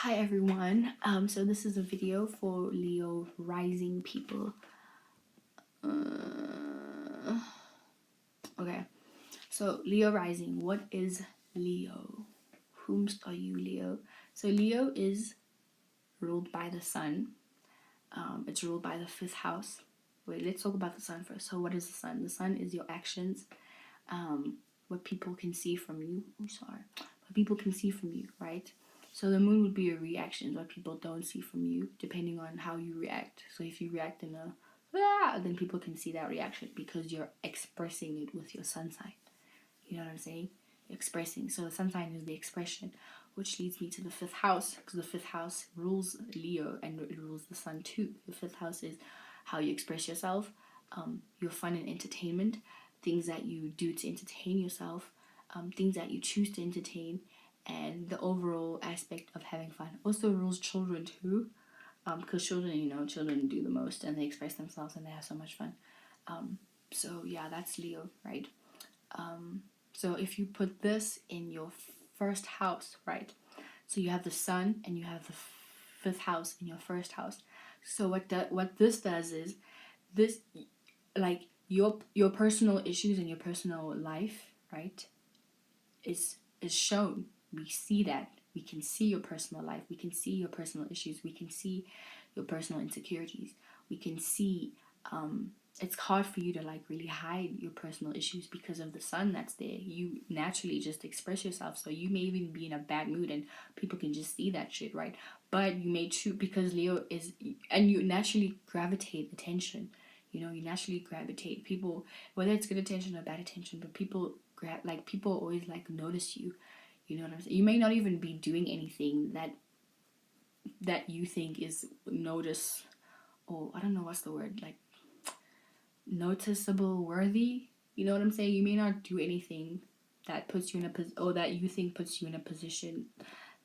Hi everyone. So this is a video for Leo rising people. Okay. So Leo rising. What is Leo? Whomst are you, Leo? So Leo is ruled by the sun. It's ruled by the fifth house. Wait, let's talk about the sun first. So what is the sun? The sun is your actions. What people can see from you. What people can see from you, right? So the moon would be your reactions, what people don't see from you, depending on how you react. So if you react in a then people can see that reaction because you're expressing it with your sun sign. You know what I'm saying? Expressing. So the sun sign is the expression, which leads me to the fifth house, because the fifth house rules Leo and it rules the sun too. The fifth house is how you express yourself, your fun and entertainment, things that you do to entertain yourself, things that you choose to entertain, and the overall aspect of having fun. Also rules children too, because children do the most and they express themselves and they have so much fun. So yeah, that's Leo, right? So if you put this in your first house, right? So you have the sun and you have the fifth house in your first house. So what this does is this, like your personal issues and your personal life, right, is shown. We see that. We can see your personal life. We can see your personal issues. We can see your personal insecurities. We can see it's hard for you to like really hide your personal issues because of the sun that's there. You naturally just express yourself. So you may even be in a bad mood and people can just see that shit, right? But you may choose, because Leo is, and you naturally gravitate attention. You naturally gravitate people, whether it's good attention or bad attention, but people people always like notice you. You know what I'm saying? You may not even be doing anything that you think is notice, or I don't know what's the word, like noticeable, worthy. You know what I'm saying? You may not do anything that puts you in or that you think puts you in a position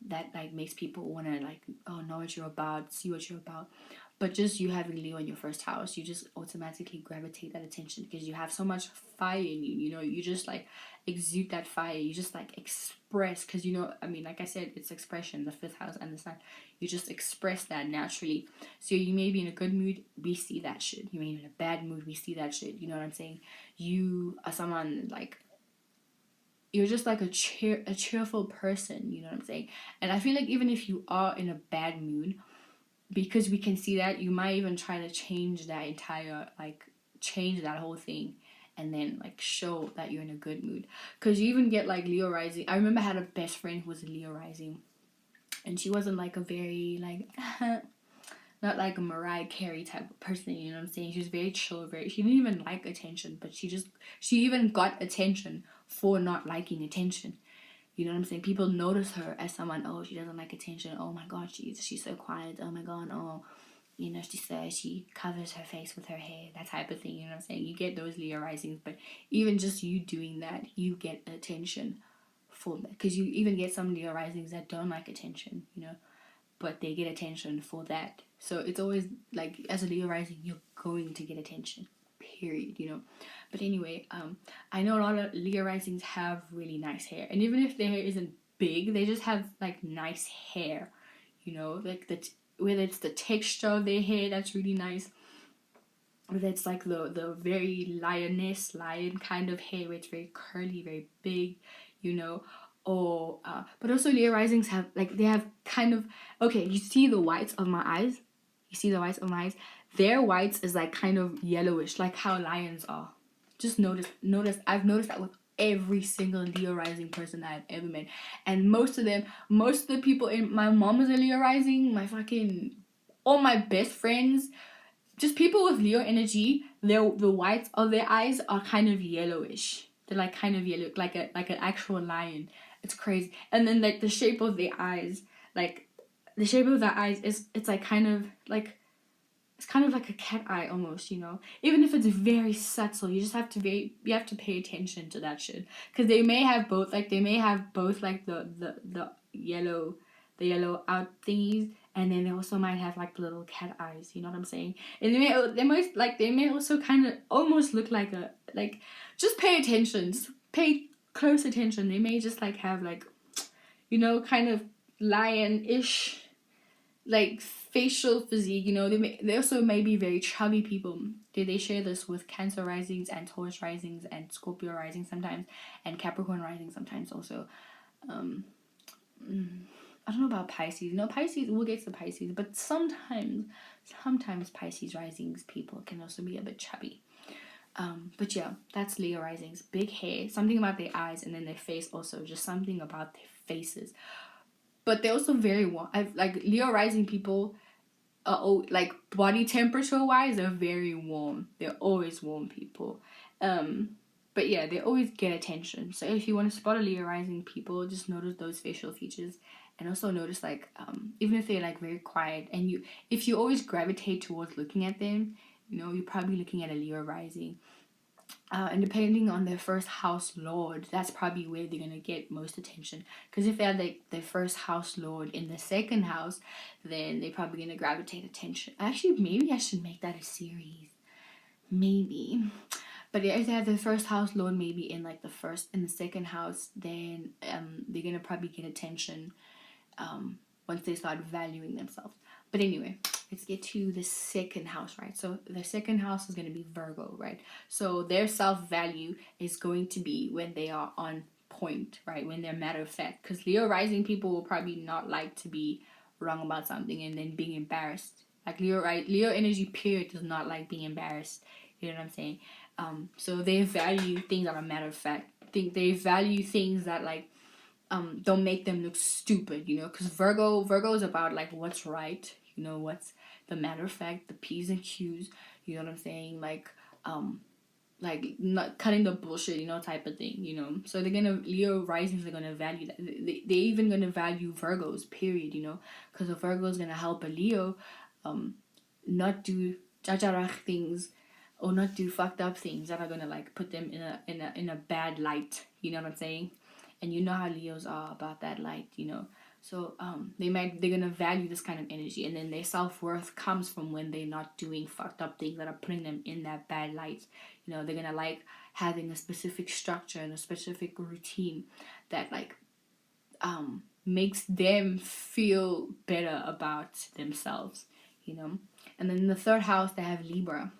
that like makes people want to like, oh, know what you're about, see what you're about. But just you having Leo in your first house, you just automatically gravitate that attention because you have so much fire in you. You just like exude that fire. You just like express, because like I said, it's expression, the fifth house and the sun. You just express that naturally. So you may be in a good mood, we see that shit. You may be in a bad mood, we see that shit. You know what I'm saying? You are someone like, you're just like a cheerful person, you know what I'm saying? And I feel like even if you are in a bad mood, because we can see that, you might even try to change that whole thing and then like show that you're in a good mood. Because you even get like Leo rising. I remember I had a best friend who was a Leo rising, and she wasn't like a very like not like a Mariah Carey type of person, you know what I'm saying? She was very chill, she didn't even like attention, but she even got attention for not liking attention. You know what I'm saying? People notice her as someone, oh, she doesn't like attention. Oh my God, she's so quiet. Oh my God, oh, she says she covers her face with her hair, that type of thing. You know what I'm saying? You get those Leo risings, but even just you doing that, you get attention for that. Because you even get some Leo risings that don't like attention, but they get attention for that. So it's always like, as a Leo rising, you're going to get attention, period, But anyway, I know a lot of Leo risings have really nice hair, and even if their hair isn't big, they just have like nice hair, like whether it's the texture of their hair that's really nice, whether it's like the very lion kind of hair where it's very curly, very big, or but also Leo risings have they have kind of, okay, you see the whites of my eyes, their whites is like kind of yellowish, like how lions are. Just notice. I've noticed that with every single Leo rising person I've ever met. And most of the people in my mom is a Leo rising, all my best friends, just people with Leo energy, the whites of their eyes are kind of yellowish. They're like kind of yellow, like an actual lion. It's crazy. And then like the shape of their eyes, it's like kind of like, it's kind of like a cat eye almost, Even if it's very subtle, you have to pay attention to that shit. Because they may have both, like the yellow out thingies, and then they also might have like little cat eyes, you know what I'm saying? And they may also kind of almost look like just pay attention, just pay close attention. They may just like have like, kind of lion-ish like facial physique, you know, they also may be very chubby people. They share this with Cancer risings and Taurus risings and Scorpio risings sometimes, and Capricorn risings sometimes also. um I don't know about Pisces. No, Pisces, we'll get to Pisces, but sometimes Pisces risings people can also be a bit chubby. But yeah, that's Leo risings. Big hair, something about their eyes, and then their face also, just something about their faces. But they're also very warm. Like Leo rising people, like body temperature wise, they're very warm. They're always warm people. But yeah, they always get attention. So if you want to spot a Leo rising people, just notice those facial features, and also notice like even if they're like very quiet, and if you always gravitate towards looking at them, you know, you're probably looking at a Leo rising. And depending on their first house lord, that's probably where they're gonna get most attention. Because if they have like their first house lord in the second house, then they're probably gonna gravitate attention. Actually, maybe I should make that a series. Maybe. But yeah, if they have their first house lord maybe in like the second house, then they're gonna probably get attention once they start valuing themselves. But anyway, let's get to the second house, right? So the second house is going to be Virgo, right? So their self-value is going to be when they are on point, right? When they're matter of fact. Because Leo rising people will probably not like to be wrong about something and then being embarrassed. Like Leo energy period does not like being embarrassed. You know what I'm saying? So they value things that are matter of fact. They value things that like don't make them look stupid, you know, because Virgo is about like what's right, you know, what's the matter of fact, the P's and Q's, you know what I'm saying, like not cutting the bullshit, you know, type of thing, you know. So Leo risings are gonna value that. They even gonna value Virgos, period, you know, because a Virgo is gonna help a Leo not do jajarach things or not do fucked up things that are gonna like put them in a bad light, you know what I'm saying. And you know how Leos are about that light, you know. So they're gonna value this kind of energy, and then their self-worth comes from when they're not doing fucked up things that are putting them in that bad light. You know, they're gonna like having a specific structure and a specific routine that like makes them feel better about themselves, you know. And then in the third house they have Libra,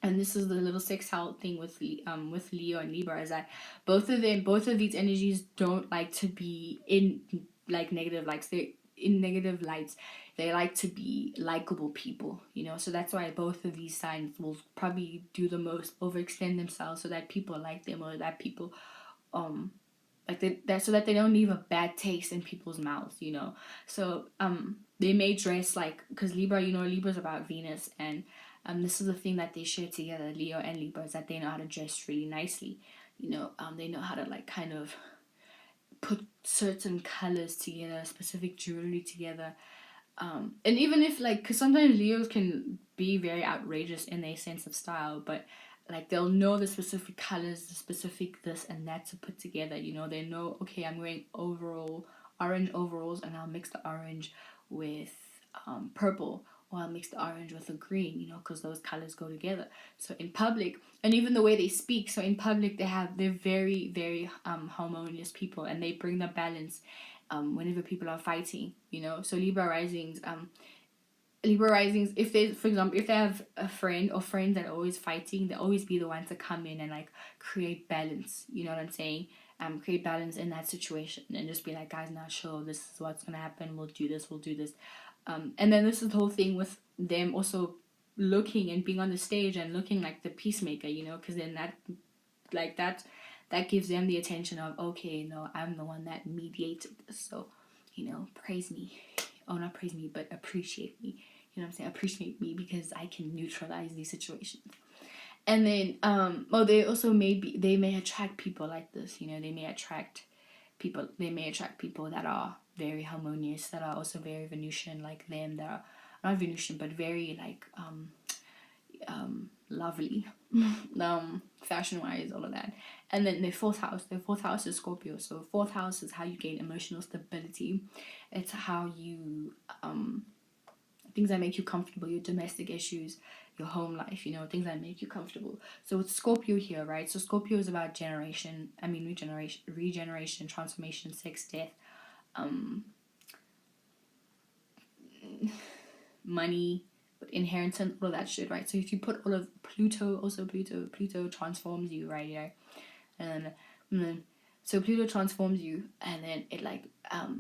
and this is the little six house thing with Leo and Libra, is that both of these energies don't like to be in like negative, like they in negative lights. They like to be likable people, you know. So that's why both of these signs will probably do the most, overextend themselves so that people like them, or that people that so that they don't leave a bad taste in people's mouths, you know. So they may dress like, because Libra, you know, Libra's about Venus, and this is the thing that they share together, Leo and Libra, is that they know how to dress really nicely, you know. They know how to like kind of put certain colors together, specific jewelry together, and even if like, because sometimes Leos can be very outrageous in their sense of style, but like they'll know the specific colors, the specific this and that to put together, you know. They know, okay, I'm wearing orange overalls, and I'll mix the orange with purple, or I'll mix the orange with the green, you know, because those colors go together. So in public, and even the way they speak, so in public they're very, very harmonious people, and they bring the balance whenever people are fighting, you know. So Libra risings, if they, for example, if they have a friend or friends that are always fighting, they'll always be the ones to come in and like create balance, you know what I'm saying. Create balance in that situation, and just be like, guys, not sure, this is what's gonna happen, we'll do this. And then this is the whole thing with them also looking and being on the stage and looking like the peacemaker, you know, because then that gives them the attention of, okay, no, I'm the one that mediated this, so, you know, praise me. Oh, not praise me, but appreciate me. You know what I'm saying? Appreciate me because I can neutralize these situations. And then, they may attract people like this, you know. They may attract people that are very harmonious, that are also very Venusian like them, that are not Venusian but very like lovely, fashion wise, all of that. And then their fourth house is Scorpio. So fourth house is how you gain emotional stability. It's how you things that make you comfortable, your domestic issues, your home life, you know, things that make you comfortable. So it's Scorpio here, right? So Scorpio is about regeneration, transformation, sex, death, money, with inheritance, all of that shit, right? So if you put all of Pluto transforms you, right? Yeah. And then so Pluto transforms you, and then it like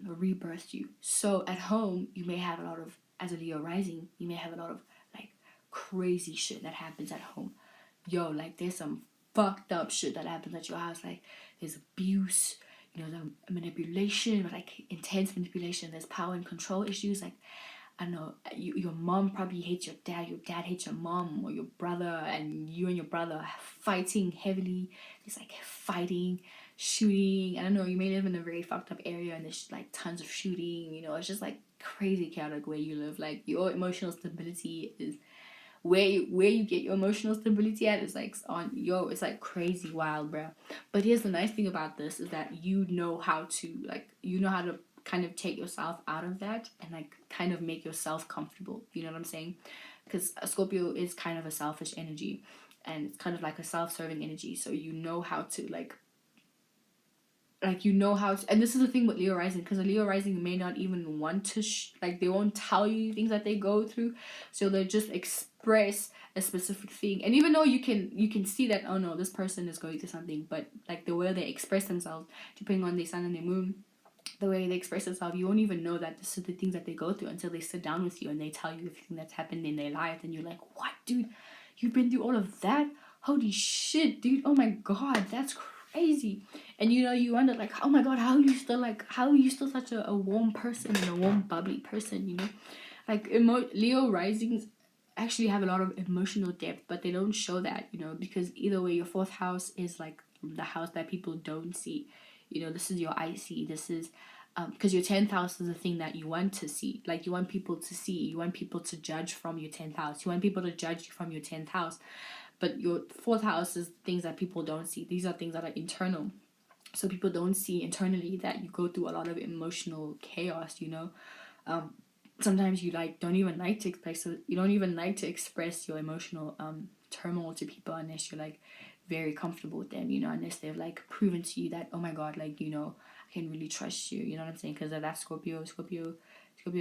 rebirths you. So at home you may have a lot of, as a Leo rising, you may have a lot of like crazy shit that happens at home. Yo, like there's some fucked up shit that happens at your house. Like there's abuse, the manipulation, like intense manipulation. There's power and control issues. Like I don't know, your mom probably hates your dad hates your mom, or your brother, and you and your brother are fighting heavily. It's like fighting, shooting. I don't know, you may live in a very fucked up area and there's like tons of shooting. It's just like crazy chaotic where you live. Like your emotional stability is where you get your emotional stability at is like it's like crazy wild, bro. But here's the nice thing about this is that you know how to kind of take yourself out of that and like kind of make yourself comfortable. You know what I'm saying? Because a Scorpio is kind of a selfish energy, and it's kind of like a self-serving energy. So you know how to and this is the thing with Leo rising, because a Leo rising may not even want to they won't tell you things that they go through, so they just express a specific thing. And even though you can see that, oh no, this person is going through something, but like the way they express themselves, depending on their sun and their moon, the way they express themselves, you won't even know that this is the things that they go through until they sit down with you and they tell you everything that's happened in their life, and you're like, what, dude, you've been through all of that? Holy shit, dude, oh my god, that's crazy. And you wonder like, oh my god, how are you still such a warm person and a warm bubbly person, like Leo risings actually have a lot of emotional depth, but they don't show that, because either way, your fourth house is like the house that people don't see. This is your IC. This is because your 10th house is the thing that you want to see. Like you want people to see, you want people to judge from your 10th house, you want people to judge you from your 10th house. But your fourth house is things that people don't see. These are things that are internal, so people don't see internally that you go through a lot of emotional chaos. Sometimes you don't even like to express, so you don't even like to express your emotional turmoil to people unless you're like very comfortable with them, unless they've like proven to you that, oh my god, I can really trust you, you know what I'm saying? Because of that Scorpio is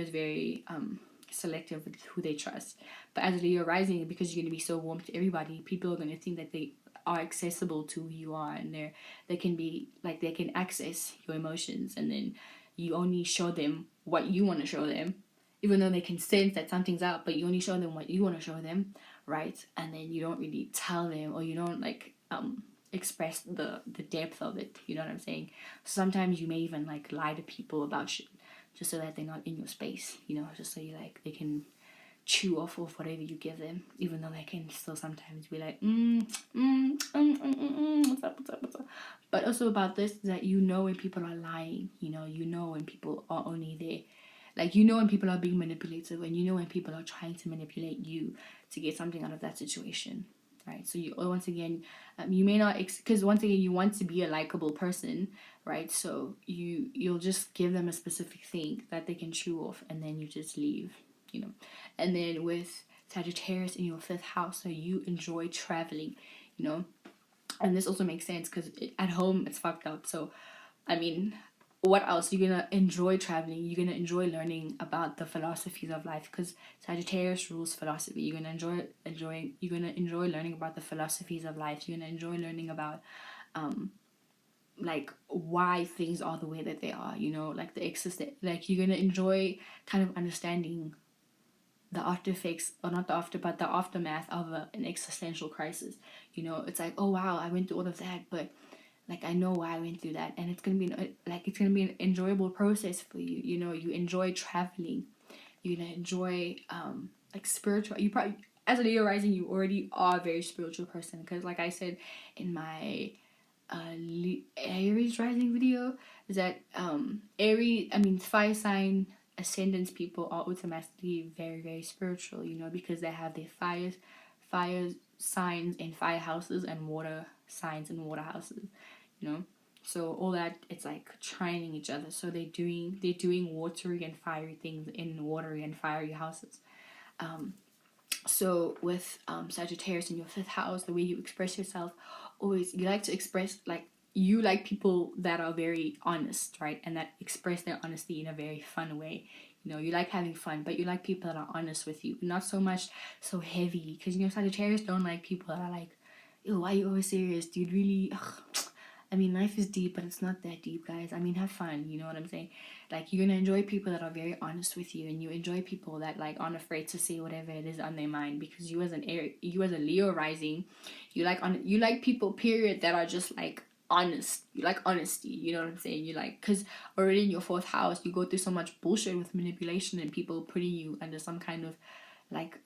very selective with who they trust. But as Leo rising, because you're going to be so warm to everybody, people are going to think that they are accessible to who you are, and they can access your emotions, and then you only show them what you want to show them, even though they can sense that something's up, but you only show them what you want to show them, right? And then you don't really tell them, or you don't express the depth of it, you know what I'm saying? Sometimes you may even lie to people about shit just so that they're not in your space, just so they can chew off of whatever you give them, even though they can still sometimes be like, what's up. But also about this, that when people are lying, when people are only there, when people are being manipulative, and when people are trying to manipulate you to get something out of that situation, right? So once again, you may not, because once again, you want to be a likable person, right? So you'll just give them a specific thing that they can chew off, and then you just leave, And then with Sagittarius in your 5th house, so you enjoy traveling, and this also makes sense because at home it's fucked up. So I mean, what else? You're gonna enjoy traveling, you're gonna enjoy learning about the philosophies of life, because Sagittarius rules philosophy. You're gonna enjoy learning about the philosophies of life. You're gonna enjoy learning about why things are the way that they are, the existence. You're gonna enjoy kind of understanding the after effects, or not the after, but the aftermath of an existential crisis. It's like, oh wow, I went through all of that, but I know why I went through that, and it's gonna be an enjoyable process for you. You enjoy traveling, you're gonna enjoy spiritual. You probably, as a Leo rising, you already are a very spiritual person, because like I said in my Aries rising video, is that fire sign ascendants people are automatically very, very spiritual, because they have their fire signs in fire houses and water signs in water houses, so all that, it's trining each other. So they're doing watery and fiery things in watery and fiery houses. So with Sagittarius in your 5th house, the way you express yourself, always you like to express you like people that are very honest, right? And that express their honesty in a very fun way. You know, you like having fun, but you like people that are honest with you, not so much so heavy. Because, you know, Sagittarius don't like people that are like, ew, why are you always serious, dude? Really? Ugh. I mean, life is deep, but it's not that deep, guys. I mean, have fun, you know what I'm saying? Like, you're gonna enjoy people that are very honest with you, and you enjoy people that, like, aren't afraid to say whatever it is on their mind, because you as a Leo rising, you like people, period, that are just, like, honest. You like honesty, you know what I'm saying? You like, because already in your 4th house, you go through so much bullshit with manipulation and people putting you under some kind of, like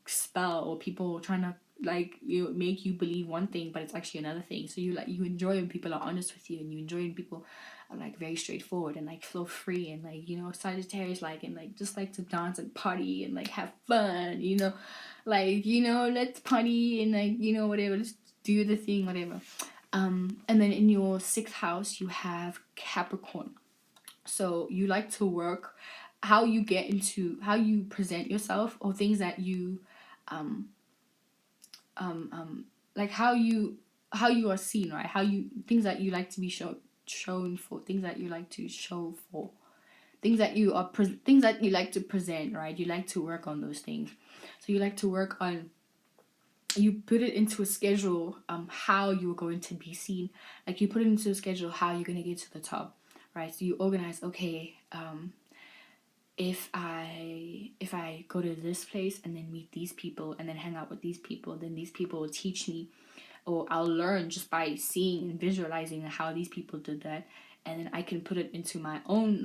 spell, or people trying to, like, you make you believe one thing but it's actually another thing. So you enjoy when people are honest with you, and you enjoy when people are, like, very straightforward and, like, flow free, and, like, you know, Sagittarius, like, and, like, just like to dance and party and, like, have fun, you know, like, you know, let's party and, like, you know, whatever, let's do the thing, whatever. And then in your 6th house you have Capricorn. So you like to work, how you present yourself, or things that you like how you are seen, right? Things that you like to be shown for, things that you like to show for, things that you like to present, right? You like to work on those things. So you like to work on, you put it into a schedule, how you're going to be seen. Like, you put it into a schedule how you're going to get to the top, right? So you organize, okay, if I go to this place and then meet these people and then hang out with these people, then these people will teach me, or I'll learn just by seeing and visualizing how these people did that, and then I can put it into my own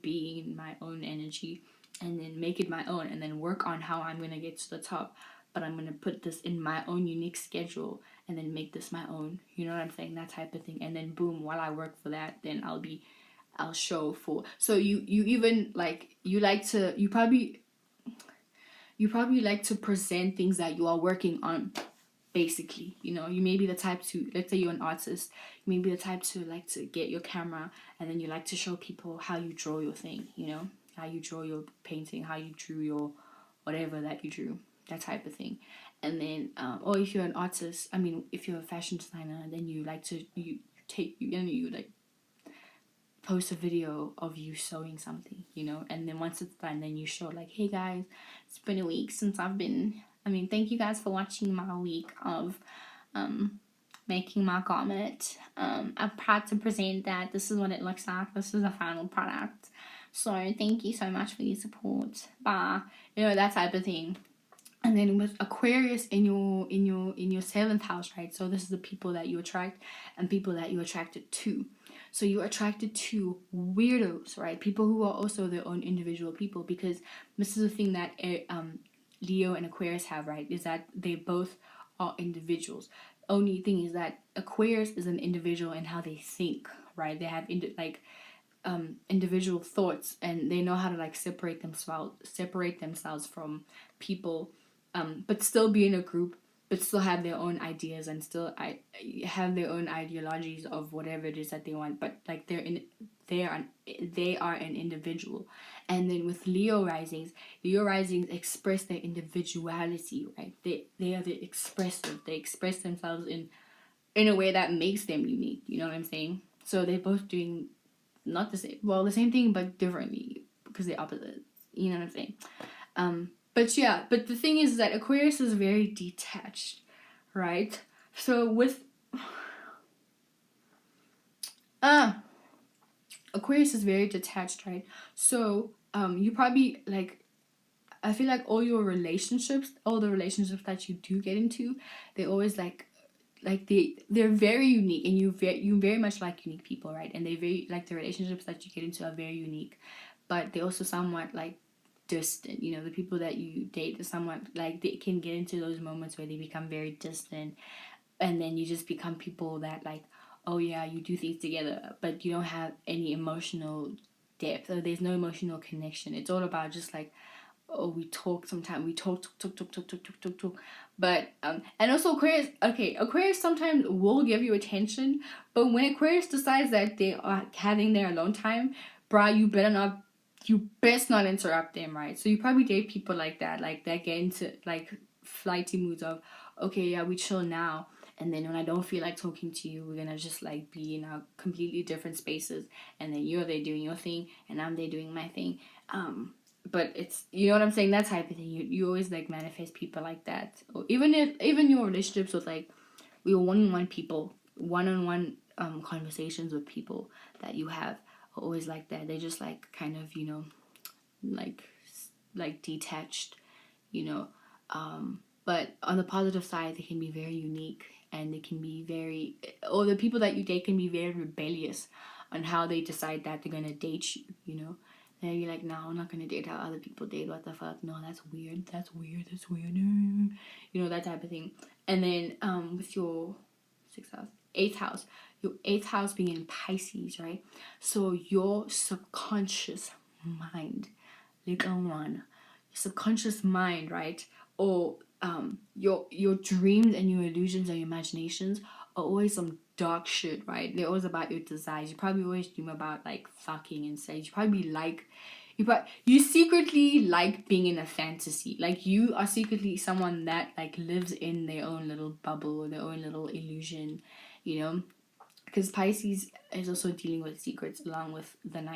being, my own energy, and then make it my own, and then work on how I'm going to get to the top. But I'm going to put this in my own unique schedule and then make this my own, you know what I'm saying? That type of thing. And then boom, while I work for that, then I'll show for. So you even, like, you probably like to present things that you are working on, basically. You know, you may be the type to, let's say you're an artist, you may be the type to like to get your camera, and then you like to show people how you draw your thing, you know, how you draw your painting, how you drew your whatever that you drew, that type of thing. And then or if you're an artist, I mean, if you're a fashion designer, then you like to you like post a video of you sewing something, you know, and then once it's done, then you show, like, hey guys, it's been a week since thank you guys for watching my week of making my garment. I'm proud to present that this is what it looks like. This is the final product. So thank you so much for your support. Bye. You know, that type of thing. And then with Aquarius in your 7th house, right? So this is the people that you attract and people that you're attracted to. So you're attracted to weirdos, right? People who are also their own individual people, because this is the thing that Leo and Aquarius have, right? Is that they both are individuals. Only thing is that Aquarius is an individual in how they think, right? They have individual thoughts, and they know how to, like, separate themselves from people, but still be in a group, but still have their own ideas, and still have their own ideologies of whatever it is that they want. But, like, they are an individual. And then with Leo risings express their individuality, right? They are the expressive. They express themselves in a way that makes them unique. You know what I'm saying? So they're both doing not the same, well, the same thing but differently, because they're opposites. You know what I'm saying? But the thing is that Aquarius is very detached, right? So with Aquarius is very detached, right? So you probably, like, I feel like all the relationships that you do get into, they always they're very unique, and you very much like unique people, right? And they very, like, the relationships that you get into are very unique, but they also somewhat, like, distant. You know, the people that you date is somewhat, like, they can get into those moments where they become very distant, and then you just become people that, like, oh yeah, you do things together, but you don't have any emotional depth, or there's no emotional connection. It's all about just, like, oh, we talk sometimes, we talk, but and also Aquarius sometimes will give you attention, but when Aquarius decides that they are having their alone time, bruh, you best not interrupt them, right? So you probably date people like that get into, like, flighty moods of, okay, yeah, we chill now, And then when I don't feel like talking to you, we're gonna just like be in our completely different spaces. And then you're there doing your thing, and I'm there doing my thing. But it's, you know what I'm saying, that type of thing. You always like manifest people like that. Or even your relationships with like your one-on-one people, one-on-one conversations with people that you have are always like that. They're just like kind of, you know, like detached, you know. But on the positive side, they can be very unique, and they can be very, or the people that you date can be very rebellious on how they decide that they're gonna date you, you know. And you're like, no, I'm not gonna date how other people date. What the fuck? No, that's weird. That's weird. That's weird. You know, that type of thing. And then with your sixth house, eighth house, your eighth house being in Pisces, right? So your subconscious mind, little one, your subconscious mind, right? Or your dreams and your illusions and your imaginations are always some dark shit, right? They're always about your desires. You probably always dream about like fucking and sex. You probably like, you secretly like being in a fantasy. Like you are secretly someone that like lives in their own little bubble or their own little illusion, you know. Because Pisces is also dealing with secrets along with the the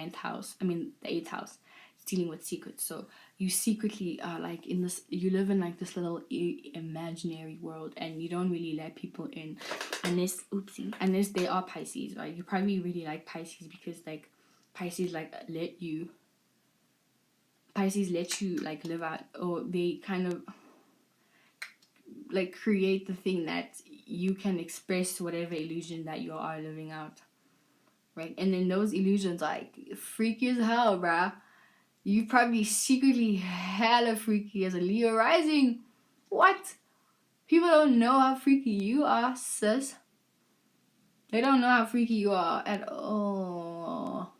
eighth house. It's dealing with secrets. So you secretly are like in this, you live in like this little imaginary world, and you don't really let people in unless they are Pisces, right? You probably really like Pisces because like Pisces like Pisces let you like live out, or they kind of like create the thing that you can express whatever illusion that you are living out, right? And then those illusions like freaky as hell, bruh. You probably secretly hella freaky as a Leo rising. What? People don't know how freaky you are, sis. They don't know how freaky you are at all.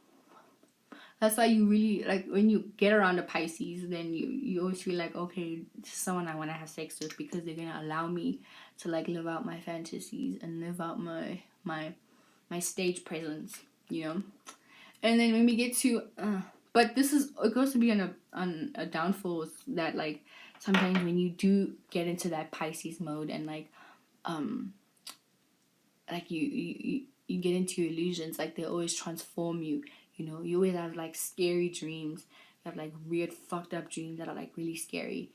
That's why you really like when you get around the Pisces, then you always feel like, okay, this is someone I want to have sex with because they're gonna allow me to like live out my fantasies and live out my stage presence, you know. And then when we get to but this is, it goes to be on a downfall that like sometimes when you do get into that Pisces mode and like you get into your illusions, like they always transform you, you know. You always have like scary dreams. You have like weird fucked up dreams that are like really scary,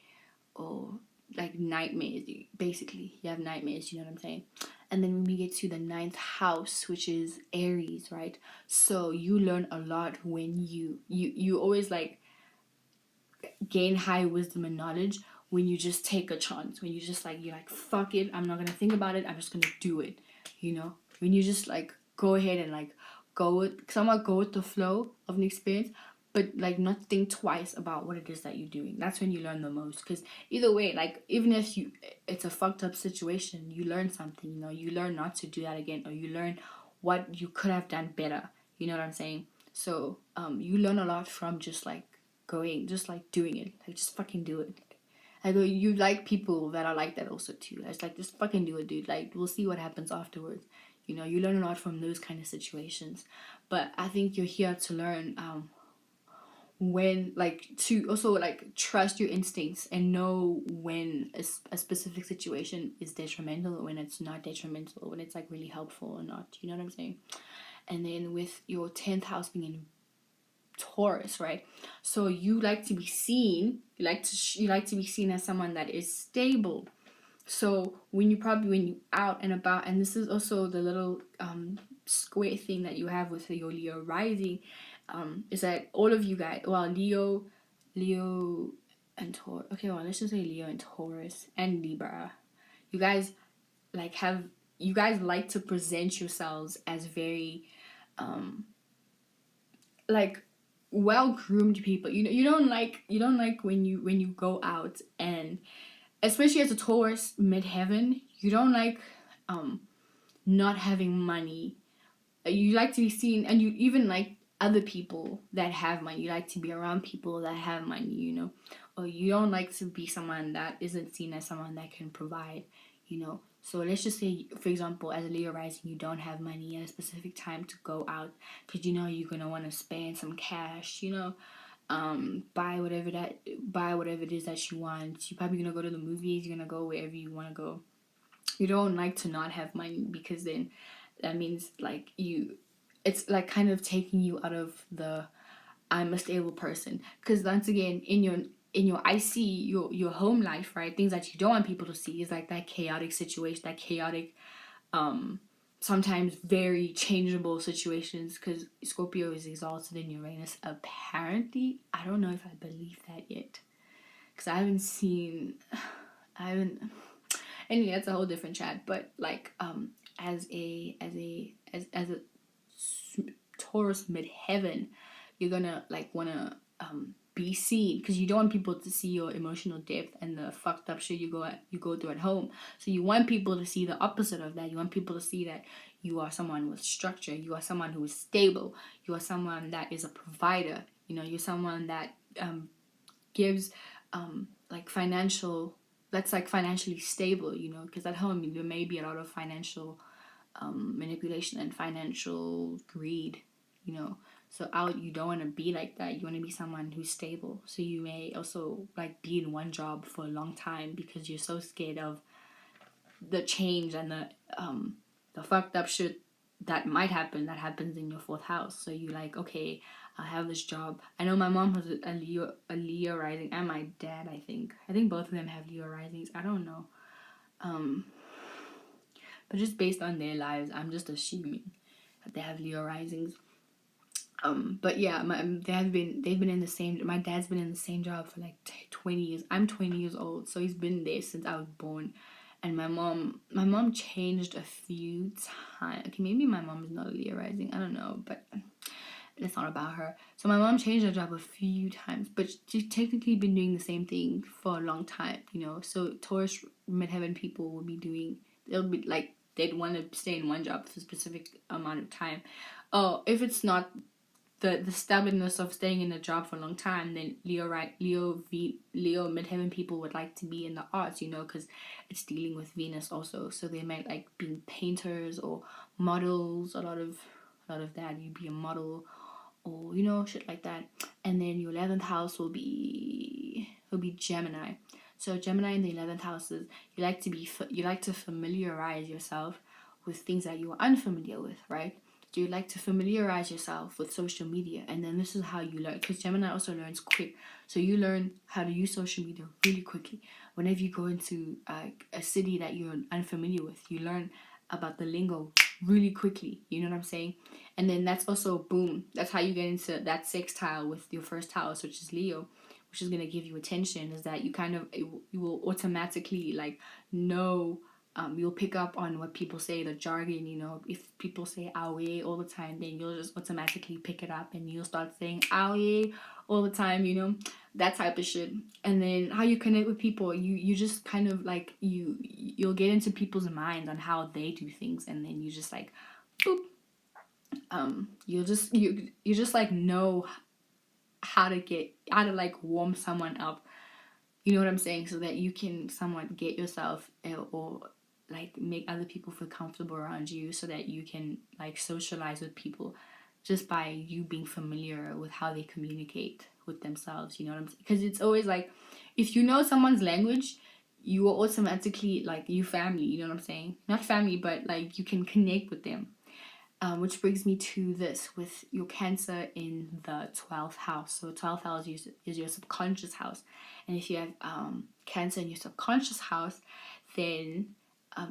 or like nightmares. Basically you have nightmares, you know what I'm saying. And then when we get to the ninth house, which is Aries, right? So you learn a lot when you always like gain high wisdom and knowledge when you just take a chance, when you just like, you're like, fuck it, I'm not gonna think about it, I'm just gonna do it, you know. When you just like go ahead and like somewhat go with the flow of an experience, but like not think twice about what it is that you're doing. That's when you learn the most, because either way, like even if it's a fucked up situation, you learn something, you know. You learn not to do that again, or you learn what you could have done better, you know what I'm saying. So you learn a lot from just like just like doing it, like just fucking do it. I go, you like people that are like that also too. It's like, just fucking do it, dude. Like, we'll see what happens afterwards. You know, you learn a lot from those kind of situations. But I think you're here to learn when, like, to also like trust your instincts and know when a specific situation is detrimental, or when it's not detrimental, or when it's like really helpful or not. You know what I'm saying? And then with your 10th house being in Taurus, right? So you like to be seen. You like to be seen as someone that is stable. So when you out and about, and this is also the little square thing that you have with your Leo rising, is that all of you guys, well, Leo and Taurus. Okay, well, let's just say Leo and Taurus and Libra. You guys you guys like to present yourselves as very like well-groomed people. You don't like when you go out, and especially as a Taurus midheaven, you don't like not having money. You like to be seen, and you even like other people that have money. You like to be around people that have money, you know. Or you don't like to be someone that isn't seen as someone that can provide, you know. So let's just say, for example, as a Leo rising, you don't have money at a specific time to go out because you know you're gonna want to spend some cash, you know, buy whatever it is that you want. You're probably gonna go to the movies. You're gonna go wherever you want to go. you don't like to not have money, because then that means like it's like kind of taking you out of the I'm a stable person. Because once again, in your I see your home life, right, things that you don't want people to see is like that chaotic situation, that chaotic sometimes very changeable situations, because Scorpio is exalted in Uranus apparently. I don't know if I believe that yet, because I haven't anyway, that's a whole different chat. But like as a Taurus midheaven, you're gonna like wanna be seen, because you don't want people to see your emotional depth and the fucked up shit you go through at home. So you want people to see the opposite of that. You want people to see that you are someone with structure, you are someone who is stable, you are someone that is a provider, you're someone that gives like financial, that's like financially stable, because at home there may be a lot of financial manipulation and financial greed, so out, you don't want to be like that. You want to be someone who's stable. So you may also like be in one job for a long time because you're so scared of the change and the fucked up shit that might happen, that happens in your fourth house. So you like, okay, I have this job. I know my mom has a Leo rising, and my dad, I think both of them have Leo risings. I don't know, but just based on their lives, I'm just assuming that they have Leo risings. But yeah, they've been in the same. My dad's been in the same job for like 20 years. I'm 20 years old, so he's been there since I was born. And my mom changed a few times. Okay, maybe my mom's not a Leo rising. I don't know, but it's not about her. So my mom changed her job a few times, but she's technically been doing the same thing for a long time. So Taurus midheaven people will be doing. They'll be like, they'd want to stay in one job for a specific amount of time. Oh, if it's not the stubbornness of staying in a job for a long time, then Leo midheaven people would like to be in the arts, because it's dealing with Venus also. So they might like being painters or models. A lot of that. You'd be a model, or shit like that. And then your 11th house will be Gemini. So Gemini in the 11th houses, you like to familiarize yourself with things that you are unfamiliar with, right? Do you like to familiarize yourself with social media? And then this is how you learn, because Gemini also learns quick. So you learn how to use social media really quickly. Whenever you go into a city that you're unfamiliar with, you learn about the lingo really quickly. You know what I'm saying? And then that's also, boom, that's how you get into that sextile with your first house, which is Leo, which is going to give you attention, is that you will automatically like know. You'll pick up on what people say, the jargon, if people say awe all the time, then you'll just automatically pick it up and you'll start saying awe all the time, that type of shit. And then how you connect with people, you just kind of like, you'll get into people's minds on how they do things, and then you just like, boop, you just like know how to like warm someone up, you know what I'm saying, so that you can somewhat get yourself or like make other people feel comfortable around you, so that you can like socialize with people just by you being familiar with how they communicate with themselves, you know what I'm saying? Because it's always like, if you know someone's language, you will automatically like, you family, you know what I'm saying? Not family, but like you can connect with them. Which brings me to this with your Cancer in the 12th house. So 12th house is your subconscious house. And if you have Cancer in your subconscious house, then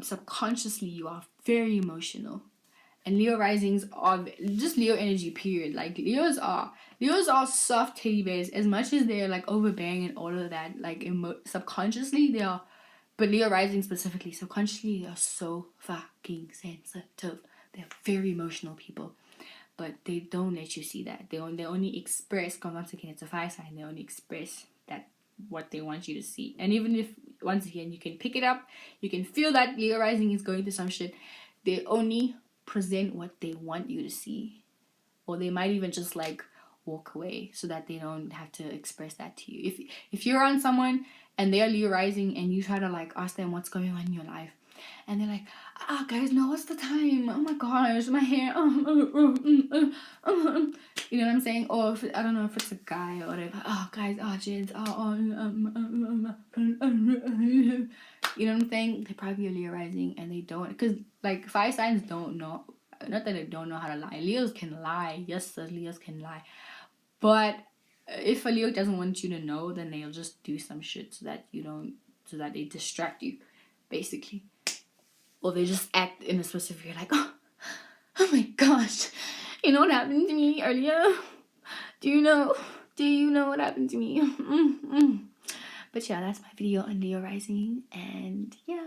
subconsciously you are very emotional. And Leo risings are just Leo energy, period. Like Leos are soft teddy bears, as much as they're like overbearing and all of that. Like subconsciously they are, but Leo rising specifically, subconsciously they are so fucking sensitive. They're very emotional people, but they don't let you see that. They only express, because once again it's a fire sign, they only express that what they want you to see. And even if, once again, you can pick it up, you can feel that Leo rising is going through some shit, they only present what they want you to see. Or they might even just like walk away so that they don't have to express that to you. If you're on someone and they're Leo rising and you try to like ask them what's going on in your life, and they're like, guys, no, what's the time? Oh my gosh, my hair. You know what I'm saying? Or if, I don't know if it's a guy or whatever. Oh, guys, gents. You know what I'm saying? They probably be a Leo rising and they don't, because like fire signs don't know, not that they don't know how to lie. Leos can lie. Yes, Leos can lie. But if a Leo doesn't want you to know, then they'll just do some shit so that you don't, so that they distract you, basically. Or they just act in a specific way, like, oh my gosh, you know what happened to me earlier? Do you know what happened to me? But yeah, that's my video on Leo rising, and yeah.